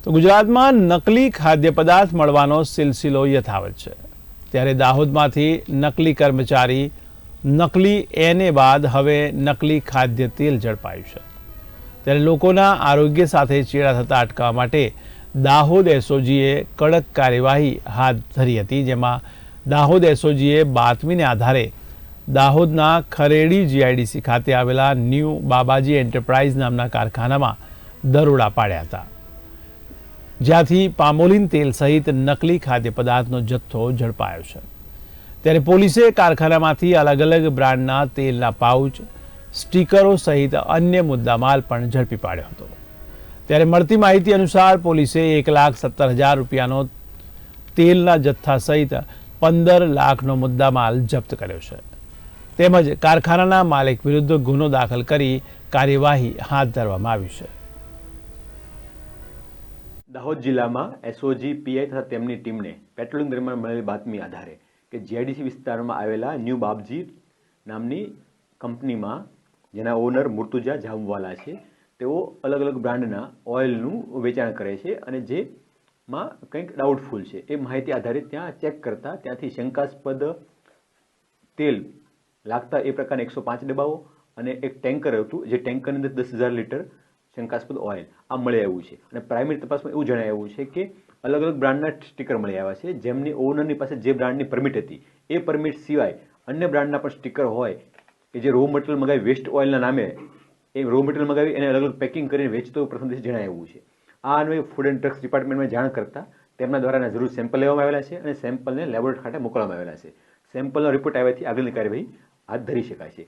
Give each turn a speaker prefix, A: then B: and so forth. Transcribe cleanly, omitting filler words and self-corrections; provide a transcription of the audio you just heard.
A: તો ગુજરાતમાં નકલી ખાદ્ય પદાર્થ મળવાનો સિલસિલો યથાવત છે, ત્યારે દાહોદમાંથી નકલી કર્મચારી, નકલી એને બાદ હવે નકલી ખાદ્ય તેલ ઝડપાયું છે। ત્યારે લોકોના આરોગ્ય સાથે ચેડા થતા અટકાવવા માટે દાહોદ એસઓજીએ કડક કાર્યવાહી હાથ ધરી હતી, જેમાં દાહોદ એસઓજીએ બાતમીને આધારે દાહોદના ખરેડી જીઆઈડીસી ખાતે આવેલા ન્યૂ બાબાજી એન્ટરપ્રાઇઝ નામના કારખાનામાં દરોડા પાડ્યા હતા, જ્યાંથી પામોલીન તેલ સહિત નકલી ખાદ્ય પદાર્થનો જથ્થો ઝડપાયો છે। ત્યારે પોલીસે કારખાનામાંથી અલગ અલગ બ્રાન્ડના તેલના પાઉચ, સ્ટીકરો સહિત અન્ય મુદ્દામાલ પણ ઝડપી પાડ્યો હતો। ત્યારે મળતી માહિતી અનુસાર પોલીસે 1,70,000 રૂપિયાનો તેલના જથ્થા સહિત 15 લાખનો મુદ્દામાલ જપ્ત કર્યો છે, તેમજ કારખાનાના માલિક વિરુદ્ધ ગુનો દાખલ કરી કાર્યવાહી હાથ ધરવામાં આવી છે।
B: દાહોદ જિલ્લામાં એસઓજી પીઆઈ તથા તેમની ટીમને પેટ્રોલિંગ દરમિયાન મળેલી બાતમી આધારે કે જીઆઈડીસી વિસ્તારમાં આવેલા ન્યૂ બાબાજી નામની કંપનીમાં જેના ઓનર મુર્તુજા જામવાલા છે, તેઓ અલગ અલગ બ્રાન્ડના ઓઇલનું વેચાણ કરે છે અને જેમાં કંઈક ડાઉટફુલ છે એ માહિતી આધારે ત્યાં ચેક કરતા ત્યાંથી શંકાસ્પદ તેલ લાગતા એ પ્રકારના 105 ડબ્બાઓ અને એક ટેન્કર હતું, જે ટેન્કરની અંદર 10,000 લીટર શંકાસ્પદ ઓઇલ આ મળી આવ્યું છે। અને પ્રાઇમરી તપાસમાં એવું જણાવ્યું છે કે અલગ અલગ બ્રાન્ડના સ્ટીકર મળી આવ્યા છે, જેમની ઓનરની પાસે જે બ્રાન્ડની પરમિટ હતી એ પરમિટ સિવાય અન્ય બ્રાન્ડના પણ સ્ટીકર હોય કે જે રો મટીરિયલ મગાવી વેસ્ટ ઓઇલના નામે એ રો મટીરિયલ મગાવી એને અલગ અલગ પેકિંગ કરીને વેચતો પ્રથમ દિવસે જણાવ્યું છે। આ અન્વયે ફૂડ એન્ડ ડ્રગ્સ ડિપાર્ટમેન્ટમાં જાણ કરતા તેમના દ્વારા જરૂર સેમ્પલ લેવામાં આવેલા છે અને સેમ્પલને લેબોરેટરી ખાતે મોકલવામાં આવેલા છે। સેમ્પલનો રિપોર્ટ આવ્યાથી આગળની કાર્યવાહી હાથ ધરી શકાય છે।